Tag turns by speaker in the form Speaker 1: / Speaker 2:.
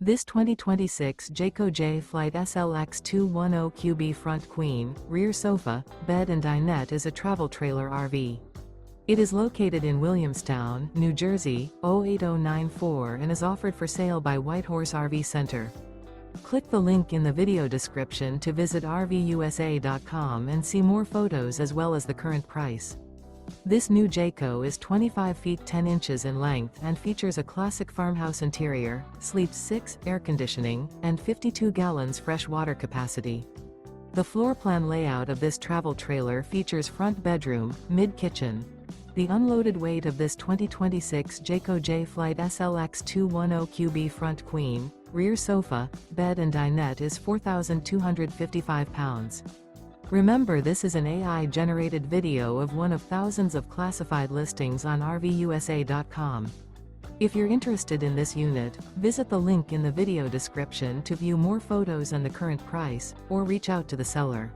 Speaker 1: This 2026 Jayco Jay Flight SLX 210QB front queen, rear sofa, bed and dinette is a travel trailer RV. It is located in Williamstown, New Jersey, 08094 and is offered for sale by Whitehorse RV Center. Click the link in the video description to visit RVUSA.com and see more photos as well as the current price. This new Jayco is 25 feet 10 inches in length and features a classic farmhouse interior, sleeps 6, air conditioning, and 52 gallons fresh water capacity. The floor plan layout of this travel trailer features front bedroom, mid-kitchen. The unloaded weight of this 2026 Jayco Jay Flight SLX 210QB front queen, rear sofa, bed and dinette is 4,255 pounds. Remember, this is an AI-generated video of one of thousands of classified listings on RVUSA.com. If you're interested in this unit, visit the link in the video description to view more photos and the current price, or reach out to the seller.